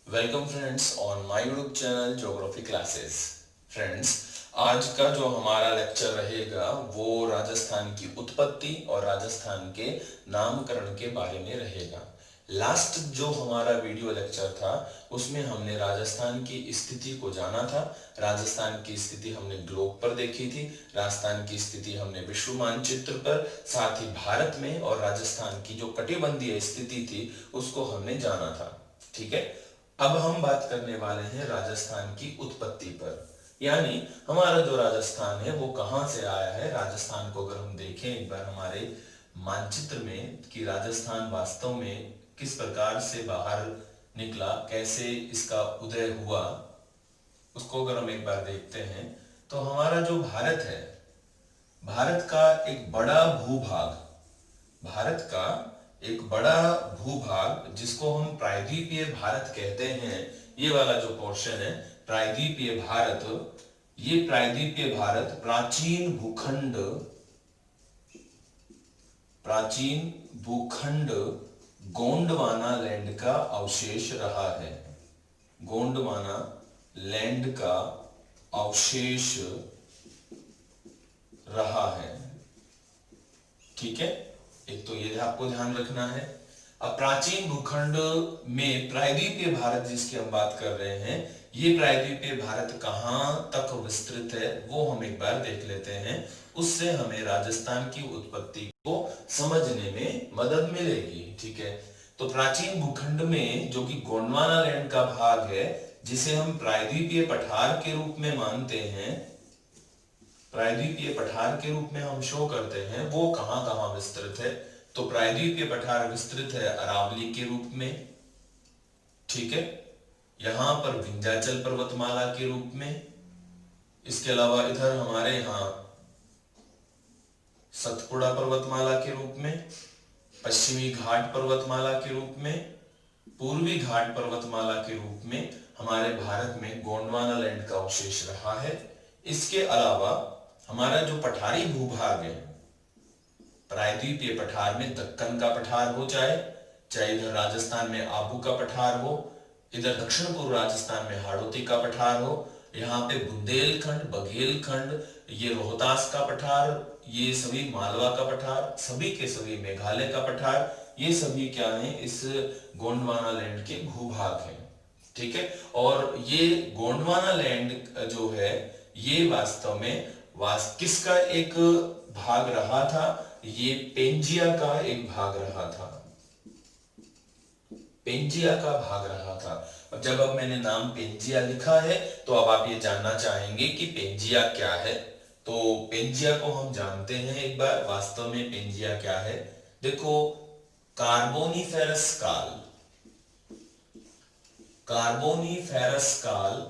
Welcome friends on my YouTube channel geography classes. Friends, आज का जो हमारा लेक्चर रहेगा वो राजस्थान की उत्पत्ति और राजस्थान के नामकरण के बारे में रहेगा। लास्ट जो हमारा वीडियो लेक्चर था उसमें हमने राजस्थान की स्थिति को जाना था। राजस्थान की स्थिति हमने ग्लोब पर देखी थी, राजस्थान की स्थिति हमने विश्व मानचित्र पर, साथ ही भारत में और राजस्थान की जो कटिबंधीय स्थिति थी उसको हमने जाना था। ठीक है, अब हम बात करने वाले हैं राजस्थान की उत्पत्ति पर, यानी हमारा जो राजस्थान है वो कहां से आया है। राजस्थान को अगर हम देखें एक बार हमारे मानचित्र में कि राजस्थान वास्तव में किस प्रकार से बाहर निकला, कैसे इसका उदय हुआ, उसको अगर हम एक बार देखते हैं तो हमारा जो भारत है, भारत का एक बड़ा भूभाग, भारत का एक बड़ा भूभाग जिसको हम प्रायद्वीपीय भारत कहते हैं, ये वाला जो पोर्शन है प्रायद्वीपीय भारत, ये प्रायद्वीपीय भारत प्राचीन भूखंड गोंडवाना लैंड का अवशेष रहा है। गोंडवाना लैंड का अवशेष रहा है। ठीक है, एक तो ये आपको ध्यान रखना है। अब प्राचीन भूखंड में प्रायद्वीपीय भारत जिसकी हम बात कर रहे हैं, ये प्रायद्वीपीय भारत कहां तक विस्तृत है वो हम एक बार देख लेते हैं। उससे हमें राजस्थान की उत्पत्ति को समझने में मदद मिलेगी। ठीक है, तो प्राचीन भूखंड में जो कि गोंडवाना लैंड का भाग है, जिसे हम प्रायद्वीपीय पठार के रूप में मानते हैं, प्रायद्वीपीय पठार के रूप में हम शो करते हैं, वो कहां कहां विस्तृत है। तो प्रायद्वीपीय पठार विस्तृत है अरावली के रूप में। ठीक है, यहां पर विंध्याचल पर्वतमाला के रूप में। इसके अलावा इधर हमारे यहां सतपुड़ा पर्वतमाला के रूप में, पश्चिमी घाट पर्वतमाला के रूप में, पूर्वी घाट पर्वतमाला के रूप में हमारे भारत में गोंडवाना लैंड का अवशेष रहा है। इसके अलावा हमारा जो पठारी भूभाग है, प्रायद्वीपीय पठार में दक्कन का पठार हो, चाहे इधर राजस्थान में आबू का पठार हो, इधर दक्षिण पूर्व राजस्थान में हाड़ौती का पठार हो, यहाँ पे बुंदेलखंड, बघेलखंड, ये रोहतास का पठार, ये सभी मालवा का पठार, सभी के सभी मेघालय का पठार, ये सभी क्या है, इस गोंडवाना लैंड के भूभाग हैं। ठीक है, और ये गोंडवाना लैंड जो है ये वास्तव में किसका एक भाग रहा था, ये पेंजिया का एक भाग रहा था, पेंजिया का भाग रहा था। और जब अब मैंने नाम पेंजिया लिखा है तो अब आप ये जानना चाहेंगे कि पेंजिया क्या है। तो पेंजिया को हम जानते हैं एक बार, वास्तव में पेंजिया क्या है। देखो, कार्बोनिफेरस काल, कार्बोनिफेरस काल,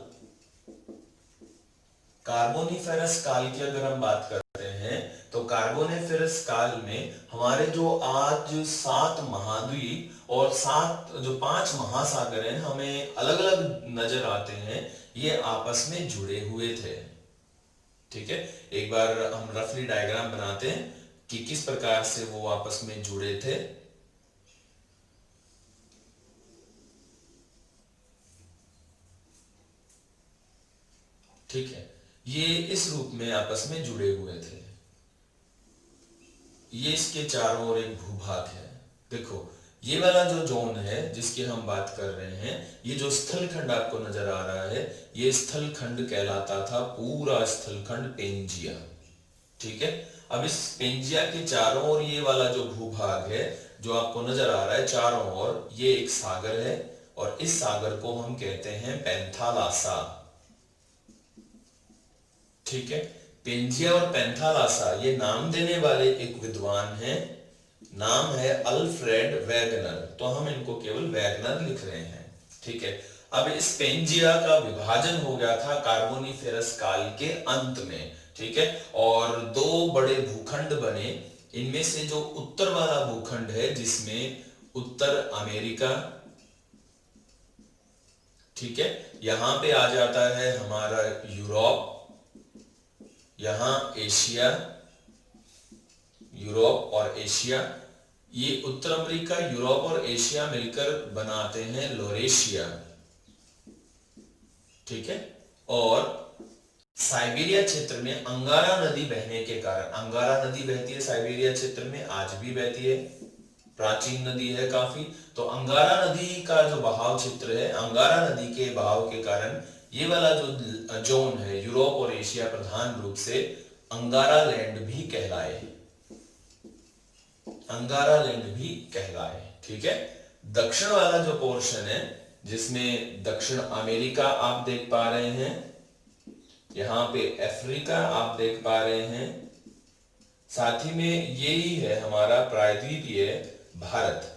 कार्बोनिफेरस काल की अगर हम बात करते हैं तो कार्बोनिफेरस काल में हमारे जो आज 7 महाद्वीप और 7 जो 5 महासागर हैं हमें अलग अलग नजर आते हैं, ये आपस में जुड़े हुए थे। ठीक है, एक बार हम रफली डायग्राम बनाते हैं कि किस प्रकार से वो आपस में जुड़े थे। ठीक है, ये इस रूप में आपस में जुड़े हुए थे। ये इसके चारों ओर एक भूभाग है। देखो, ये वाला जो जोन है जिसकी हम बात कर रहे हैं, ये जो स्थलखंड आपको नजर आ रहा है, ये स्थलखंड कहलाता था, पूरा स्थलखंड पेंजिया। ठीक है, अब इस पेंजिया के चारों ओर ये वाला जो भूभाग है जो आपको नजर आ रहा है चारों ओर, ये एक सागर है और इस सागर को हम कहते हैं पेंथालासा। ठीक है, पेंजिया और पेंथालासा ये नाम देने वाले एक विद्वान हैं, नाम है अल्फ्रेड वैगनर, तो हम इनको केवल वैगनर लिख रहे हैं। ठीक है, अब इस पेंजिया का विभाजन हो गया था कार्बोनिफेरस काल के अंत में। ठीक है, और 2 बड़े भूखंड बने। इनमें से जो उत्तर वाला भूखंड है जिसमें उत्तर अमेरिका, ठीक है, यहां पे आ जाता है हमारा यूरोप, यहां एशिया, यूरोप और एशिया, ये उत्तर अमेरिका, यूरोप और एशिया मिलकर बनाते हैं लोरेशिया। ठीक है। और साइबेरिया क्षेत्र में अंगारा नदी बहने के कारण, अंगारा नदी बहती है साइबेरिया क्षेत्र में, आज भी बहती है, प्राचीन नदी है काफी। तो अंगारा नदी का जो बहाव क्षेत्र है, अंगारा नदी के बहाव के कारण ये वाला जो जोन है यूरोप और एशिया प्रधान रूप से अंगारा लैंड भी कहलाए, अंगारा लैंड भी कहलाए। ठीक है। दक्षिण वाला जो पोर्शन है जिसमें दक्षिण अमेरिका आप देख पा रहे हैं, यहां पे अफ्रीका आप देख पा रहे हैं, साथ ही में यही है हमारा प्रायद्वीपीय भारत,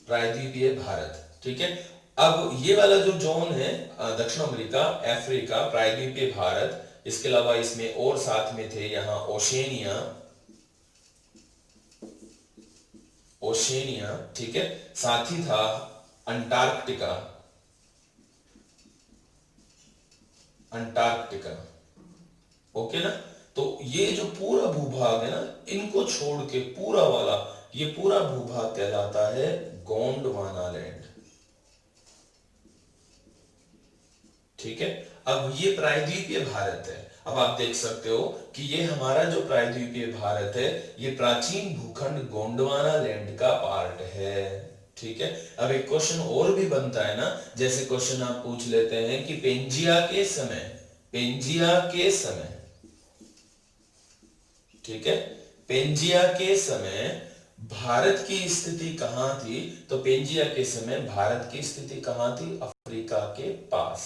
प्रायद्वीपीय भारत। ठीक है। अब ये वाला जो जोन है दक्षिण अमेरिका, अफ्रीका, प्रायद्वीपीय भारत, इसके अलावा इसमें और साथ में थे यहां ओशेनिया, ओशेनिया। ठीक है। साथ ही था अंटार्कटिका, अंटार्कटिका। ओके ना। तो ये जो पूरा भूभाग है ना, इनको छोड़ के पूरा वाला ये पूरा भूभाग कहलाता है गोंडवाना लैंड। ठीक है। अब ये प्रायद्वीपीय भारत है। अब आप देख सकते हो कि ये हमारा जो प्रायद्वीपीय भारत है ये प्राचीन भूखंड गोंडवाना लैंड का पार्ट है। ठीक है। अब एक क्वेश्चन और भी बनता है ना, जैसे क्वेश्चन आप पूछ लेते हैं कि पेंजिया के समय, पेंजिया के समय, ठीक है, पेंजिया के समय भारत की स्थिति कहां थी? तो पेंजिया के समय भारत की स्थिति कहां थी? अफ्रीका के पास।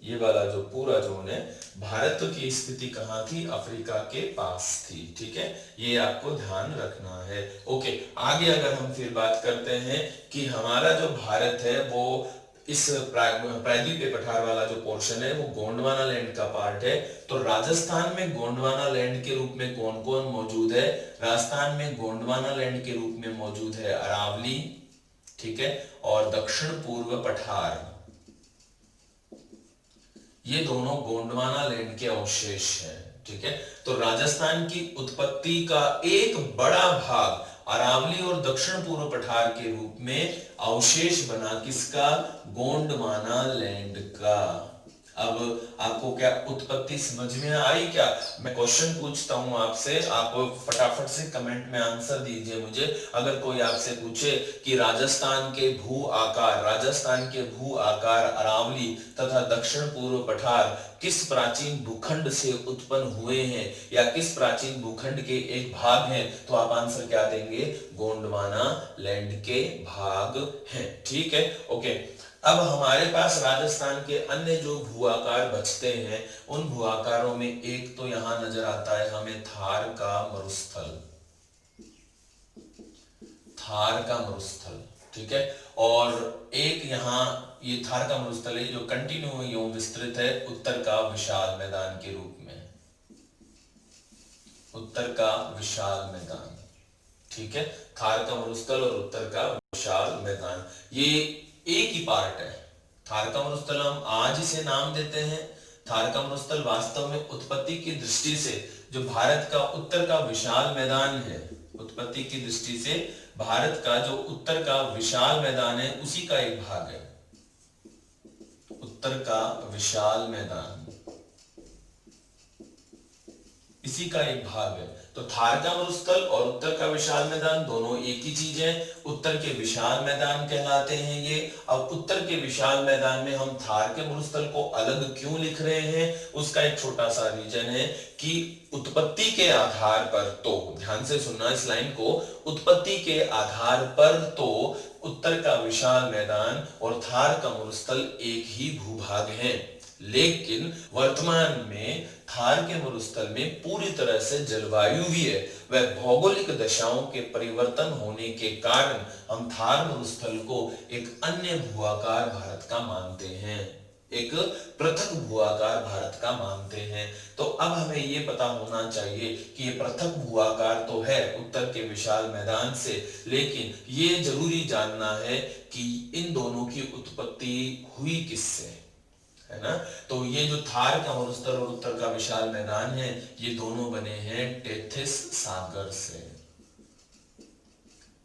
ये वाला जो पूरा जोन है, भारत की स्थिति कहां थी? अफ्रीका के पास थी। ठीक है। ये आपको ध्यान रखना है। ओके। आगे अगर हम फिर बात करते हैं कि हमारा जो भारत है वो इस प्रायद्वीपीय पठार वाला जो पोर्शन है वो गोंडवाना लैंड का पार्ट है। तो राजस्थान में गोंडवाना लैंड के रूप में कौन कौन मौजूद है? राजस्थान में गोंडवाना लैंड के रूप में मौजूद है अरावली, ठीक है, और दक्षिण पूर्व पठार, ये दोनों गोंडवाना लैंड के अवशेष हैं। ठीक है। तो राजस्थान की उत्पत्ति का एक बड़ा भाग अरावली और दक्षिण पूर्व पठार के रूप में अवशेष बना किसका? गोंडवाना लैंड का। अब आपको क्या उत्पत्ति समझ में आई क्या? मैं क्वेश्चन पूछता हूं आपसे, आप फटाफट से कमेंट में आंसर दीजिए मुझे। अगर कोई आपसे पूछे कि राजस्थान के भू आकार, राजस्थान के भू आकार अरावली तथा दक्षिण पूर्व पठार किस प्राचीन भूखंड से उत्पन्न हुए हैं या किस प्राचीन भूखंड के एक भाग हैं, तो आप आंसर क्या देंगे? गोंडवाना लैंड के भाग हैं। ठीक है। ओके। अब हमारे पास राजस्थान के अन्य जो भूआकार बचते हैं, उन भूआकारों में एक तो यहां नजर आता है हमें थार का मरुस्थल, थार का मरुस्थल। ठीक है। और एक यहाँ ये थार का मरुस्थल है जो कंटिन्यू एवं विस्तृत है उत्तर का विशाल मैदान के रूप में, उत्तर का विशाल मैदान। ठीक है। थार का मरुस्थल और उत्तर का विशाल मैदान, ये एक ही पार्ट है। थार का मरुस्थल हम आज इसे नाम देते हैं। थार का मरुस्थल वास्तव में उत्पत्ति की दृष्टि से जो भारत का उत्तर का विशाल मैदान है, उत्पत्ति की दृष्टि से भारत का जो उत्तर का विशाल मैदान है उसी का एक भाग है, उत्तर का विशाल मैदान इसी का एक भाग है। तो थार का मरुस्थल और उत्तर का विशाल मैदान दोनों एक ही चीज है, उत्तर के विशाल मैदान कहलाते हैं ये। अब उत्तर के विशाल मैदान में हम थार के मरुस्थल को अलग क्यों लिख रहे हैं, उसका एक छोटा सा रीजन है कि उत्पत्ति के आधार पर, तो ध्यान से सुनना इस लाइन को, उत्पत्ति के आधार पर तो उत्तर का विशाल मैदान और थार का मरुस्थल एक ही भूभाग है, लेकिन वर्तमान में थार के मरुस्थल में पूरी तरह से जलवायुवीय व भौगोलिक दशाओं के परिवर्तन होने के कारण हम थार मरुस्थल को एक अन्य भूआकार भारत का मानते हैं, एक पृथक भूआकार भारत का मानते हैं। तो अब हमें यह पता होना चाहिए कि ये पृथक भूआकार तो है उत्तर के विशाल मैदान से, लेकिन ये जरूरी जानना है कि इन दोनों की उत्पत्ति हुई किससे, है ना। तो ये जो थार का मरुस्थल और उत्तर का विशाल मैदान है ये दोनों बने हैं टेथिस सागर से,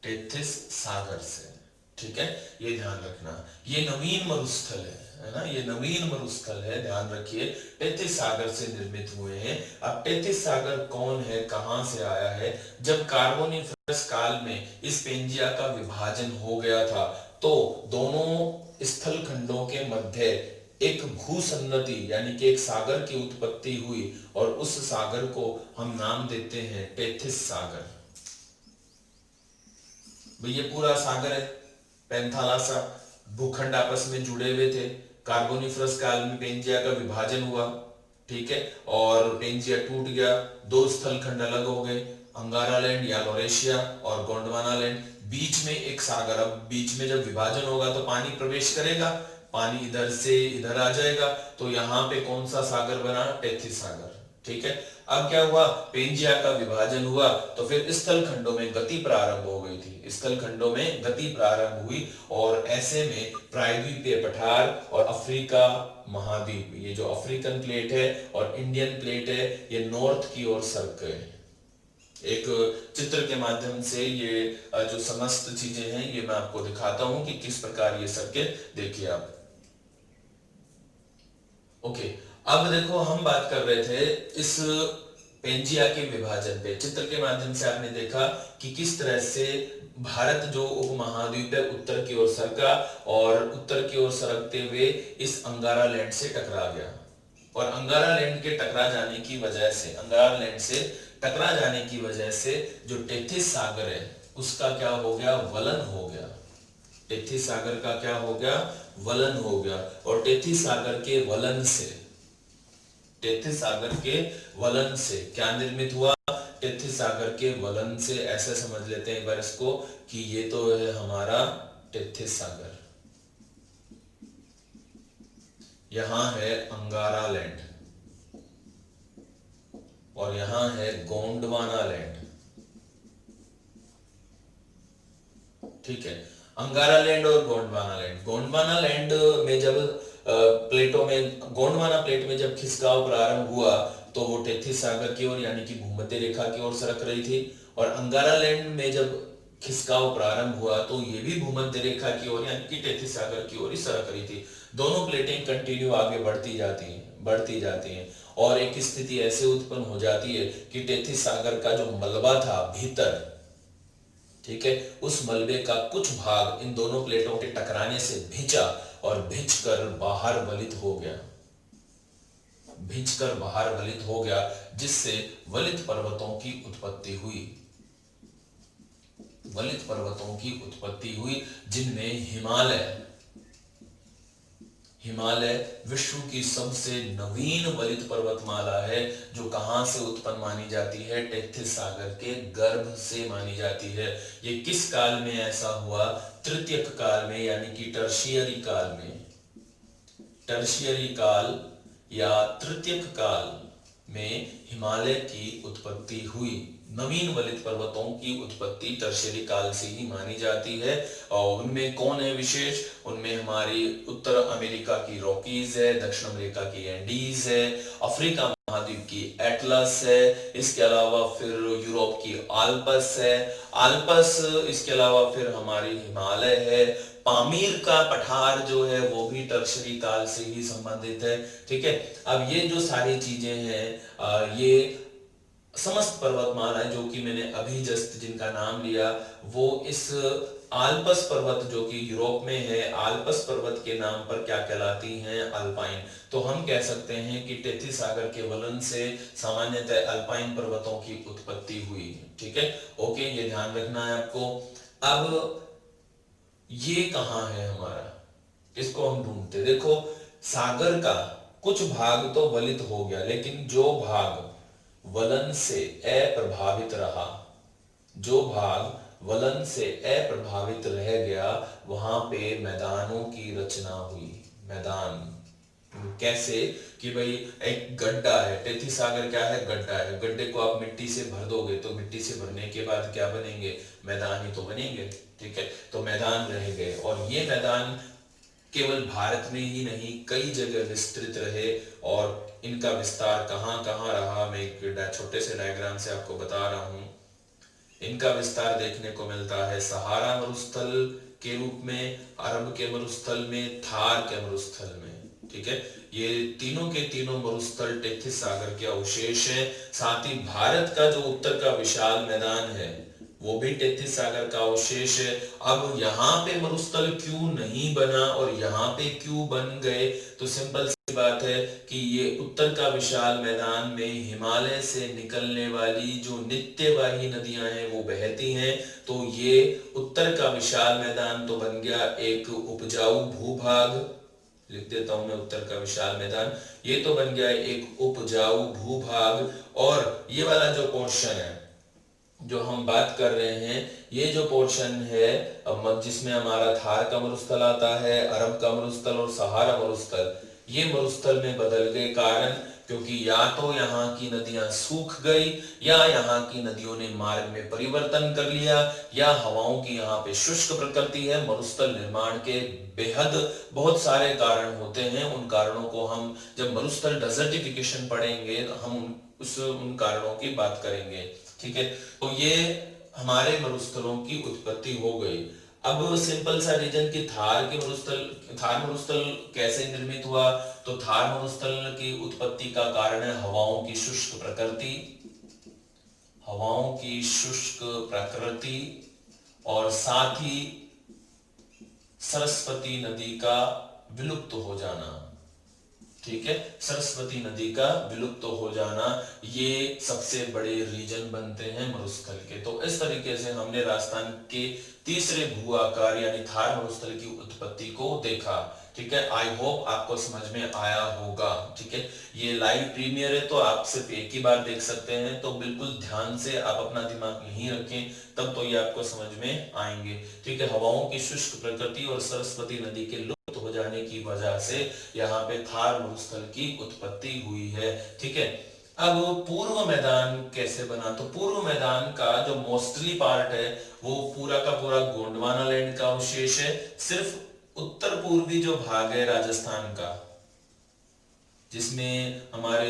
टेथिस सागर से। ठीक है, ये ध्यान रखना। ये नवीन मरुस्थल है ना, ये नवीन मरुस्थल है, ध्यान रखिए। टेथिस सागर से निर्मित हुए हैं। अब टेथिस सागर कौन है, कहां से आया है? जब कार्बोनिफरस काल में इस पेंजिया का विभाजन हो गया था, तो दोनों स्थल खंडों के मध्य एक भूसन्नति यानी कि एक सागर की उत्पत्ति हुई, और उस सागर को हम नाम देते हैं टेथिस सागर। भाई ये पूरा सागर है, पेंथालासा भूखंड आपस में जुड़े हुए थे। कार्बोनिफरस काल में पेंजिया का विभाजन हुआ, ठीक है, और पेंजिया टूट गया, दो स्थल खंड अलग हो गए, अंगारा लैंड या लॉरेशिया और गोंडवाना लैंड। बीच में एक सागर, अब बीच में जब विभाजन होगा तो पानी प्रवेश करेगा, पानी इधर से इधर आ जाएगा, तो यहाँ पे कौन सा सागर बना? टेथिस सागर, ठीक है। अब क्या हुआ, पेंजिया का विभाजन हुआ तो फिर स्थल खंडों में गति प्रारंभ हो गई थी, स्थल खंडों में गति प्रारंभ हुई, और ऐसे में प्रायद्वीपीय पठार और अफ्रीका महाद्वीप, ये जो अफ्रीकन प्लेट है और इंडियन प्लेट है, ये नॉर्थ की ओर सरक गए। एक चित्र के माध्यम से ये जो समस्त चीजें हैं ये मैं आपको दिखाता हूं कि किस प्रकार ये सरके, देखिए आप। ओके, अब देखो हम बात कर रहे थे इस पेंजिया के विभाजन पे। चित्र के माध्यम से आपने देखा कि किस तरह से भारत जो उपमहाद्वीप है उत्तर की ओर सरका, और उत्तर की ओर सरकते हुए इस अंगारा लैंड से टकरा गया, और अंगारा लैंड के टकरा जाने की वजह से, अंगारा लैंड से टकरा जाने की वजह से जो टेथिस सागर है उसका क्या हो गया? वलन हो गया। टेथिस सागर का क्या हो गया? वलन हो गया। और टेथिस सागर के वलन से, टेथिस सागर के वलन से क्या निर्मित हुआ? टेथिस सागर के वलन से ऐसे समझ लेते हैं एक बार इसको कि ये तो है हमारा टेथिस सागर, यहां है अंगारा लैंड, और यहां है गोंडवाना लैंड, ठीक है। अंगारा लैंड और गोंडवाना लैंड, गोंडवाना लैंड में जब प्लेटों में, गोंडवाना प्लेट में जब खिसकाव प्रारंभ हुआ तो वो टेथिस सागर की ओर यानी कि भूमध्य रेखा की ओर सरक रही थी, और अंगारा लैंड में जब खिसकाव प्रारंभ हुआ तो ये भी भूमध्य रेखा की ओर यानी कि टेथिस सागर की ओर ही सरक रही थी। दोनों प्लेटें कंटिन्यू आगे बढ़ती जाती हैं, बढ़ती जाती हैं, और एक स्थिति ऐसे उत्पन्न हो जाती है कि टेथिस सागर का जो मलबा था भीतर, ठीक है, उस मलबे का कुछ भाग इन दोनों प्लेटों के टकराने से भिंचा, और भिंचकर बाहर वलित हो गया, भिंचकर बाहर वलित हो गया, जिससे वलित पर्वतों की उत्पत्ति हुई, वलित पर्वतों की उत्पत्ति हुई, जिनमें हिमालय, हिमालय विश्व की सबसे नवीन वलित पर्वतमाला है, जो कहां से उत्पन्न मानी जाती है? टेथिस सागर के गर्भ से मानी जाती है। ये किस काल में ऐसा हुआ? तृतीयक काल में, यानी कि टर्शियरी काल में, टर्शियरी काल या तृतीयक काल में हिमालय की उत्पत्ति हुई। नवीन वलित पर्वतों की उत्पत्ति टर्शियरी काल से ही मानी जाती है, और उनमें कौन है विशेष? उनमें हमारी उत्तर अमेरिका की रॉकीज है, दक्षिण अमेरिका की एंडीज है, अफ्रीका महाद्वीप की एटलस है, इसके अलावा फिर यूरोप की आल्पस है, आल्पस, इसके अलावा फिर हमारी हिमालय है, पामीर का पठार जो है वो भी टर्शियरी काल से ही संबंधित है, ठीक है। अब ये जो सारी चीजें हैं, ये समस्त पर्वतमालाएं जो कि मैंने अभी जस्ट जिनका नाम लिया, वो इस आल्पस पर्वत जो कि यूरोप में है, आल्पस पर्वत के नाम पर क्या कहलाती हैं? अल्पाइन। तो हम कह सकते हैं कि टेथिस सागर के वलन से सामान्यतः अल्पाइन पर्वतों की उत्पत्ति हुई, ठीक है। ओके, ये ध्यान रखना है आपको। अब ये कहां है हमारा, इसको हम ढूंढते। देखो, सागर का कुछ भाग तो वलित हो गया, लेकिन जो भाग वलन से अप्रभावित रहा, जो भाग वलन से अप्रभावित रह गया, वहां पे मैदानों की रचना हुई। मैदान कैसे? कि भाई एक गड्ढा है, टेथिस सागर क्या है? गड्ढा है, गड्ढे को आप मिट्टी से भर दोगे तो मिट्टी से भरने के बाद क्या बनेंगे? मैदान ही तो बनेंगे, ठीक है। तो मैदान रह गए, और ये मैदान केवल भारत में ही नहीं कई जगह विस्तृत रहे, और इनका विस्तार कहां कहां रहा, मैं एक छोटे से डायग्राम से आपको बता रहा हूं। इनका विस्तार देखने को मिलता है सहारा मरुस्थल के रूप में, अरब के मरुस्थल में, थार के मरुस्थल में। ठीक है, ये तीनों के तीनों मरुस्थल टेथिस सागर के अवशेष है। साथ ही भारत का जो उत्तर का विशाल मैदान है वो भी टेथिस सागर का अवशेष है। अब यहाँ पे मरुस्थल क्यों नहीं बना और यहाँ पे क्यों बन गए, तो सिंपल सी बात है कि ये उत्तर का विशाल मैदान में हिमालय से निकलने वाली जो नित्यवाही नदियां हैं वो बहती हैं, तो ये उत्तर का विशाल मैदान तो बन गया एक उपजाऊ भूभाग। लिख देता हूं मैं उत्तर का विशाल मैदान, ये तो बन गया एक उपजाऊ भूभाग। और ये वाला जो पोर्शन है जो हम बात कर रहे हैं, ये जो पोर्शन है जिसमें हमारा थार का मरुस्थल आता है, अरब का मरुस्थल और सहारा मरुस्थल, ये मरुस्थल में बदल गए। कारण क्योंकि या तो यहाँ की नदियां सूख गई, या यहाँ की नदियों ने मार्ग में परिवर्तन कर लिया, या हवाओं की यहाँ पे शुष्क प्रकृति है। मरुस्थल निर्माण के बेहद बहुत सारे कारण होते हैं। उन कारणों को हम जब मरुस्थल डेजर्टिफिकेशन पढ़ेंगे हम उन कारणों की बात करेंगे। ठीक है, तो ये हमारे मरुस्थलों की उत्पत्ति हो गई। अब सिंपल सा रीजन कि थार मरुस्थल कैसे निर्मित हुआ, तो थार मरुस्थल की उत्पत्ति का कारण है हवाओं की शुष्क प्रकृति, हवाओं की शुष्क प्रकृति और साथ ही सरस्वती नदी का विलुप्त हो जाना। ठीक है, सरस्वती नदी का विलुप्त हो जाना, ये सबसे बड़े रीजन बनते हैं मरुस्थल के। तो इस तरीके से हमने राजस्थान के तीसरे भू आकार यानी थार मरुस्थल की उत्पत्ति को देखा। ठीक है, आई होप आपको समझ में आया होगा। ठीक है, ये लाइव प्रीमियर है तो आप सिर्फ एक ही बार देख सकते हैं, तो बिल्कुल ध्यान से आप अपना दिमाग यहीं रखें, तब तो ये आपको समझ में आएंगे। ठीक है, हवाओं की शुष्क प्रकृति और सरस्वती नदी के हो जाने की वजह से यहाँ पे थार मरुस्थल की उत्पत्ति हुई है। ठीक है, अब पूर्व मैदान कैसे बना, तो पूर्व मैदान का जो मोस्टली पार्ट है वो पूरा का पूरा गोंडवाना लैंड का अवशेष है। सिर्फ उत्तर पूर्वी जो भाग है राजस्थान का, जिसमें हमारे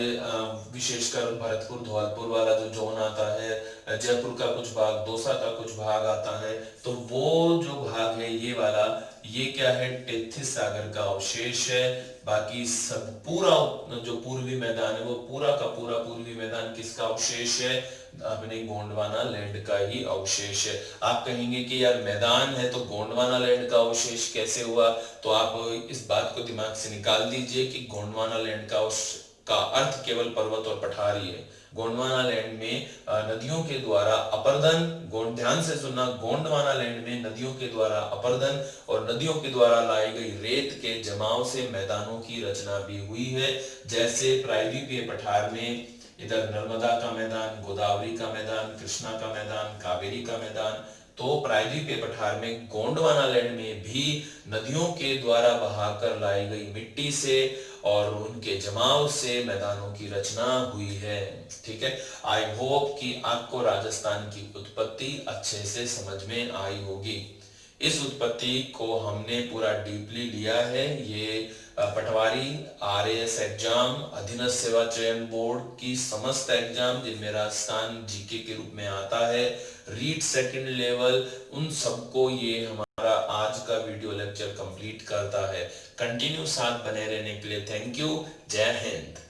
विशेषकर भरतपुर धौलपुर वाला जो जोन आता है, जयपुर का कुछ भाग, दौसा का कुछ भाग आता है, तो वो जो भाग है ये वाला, ये क्या है, टेथिस सागर का अवशेष है। बाकी सब पूरा जो पूर्वी मैदान है वो पूरा का पूरा पूर्वी मैदान किसका अवशेष है, अपने गोंडवाना लैंड का ही अवशेष है। आप कहेंगे कि यार मैदान है तो गोंडवाना लैंड का अवशेष कैसे हुआ, तो आप इस बात को दिमाग से निकाल दीजिए कि गोंडवाना लैंड का अर्थ केवल पर्वत और पठारी है। गोंडवाना लैंड में नदियों के द्वारा अपर्दन, ध्यान से सुनना, गोंडवाना लैंड में नदियों के द्वारा अपर्दन और नदियों के द्वारा लाई गई रेत के जमाव से मैदानों की रचना भी हुई है। जैसे प्रायद्वीपीय पठार में इधर नर्मदा का मैदान, गोदावरी का मैदान, कृष्णा का मैदान, कावेरी का मैदान, तो प्रायद्वीपीय पठार में गोंडवाना लैंड में भी नदियों के द्वारा बहाकर लाई गई मिट्टी से और उनके जमाव से मैदानों की रचना हुई है। ठीक है, आई होप कि आपको राजस्थान की उत्पत्ति अच्छे से समझ में आई होगी। इस उत्पत्ति को हमने पूरा डीपली लिया है। ये पटवारी, आरएएस एग्जाम, अधीनस्थ सेवा चयन बोर्ड की समस्त एग्जाम जिनमें राजस्थान जीके के रूप में आता है, रीट सेकंड लेवल, उन सबको ये हमारा आज का वीडियो लेक्चर कंप्लीट करता है। कंटिन्यू साथ बने रहने के लिए थैंक यू। जय हिंद।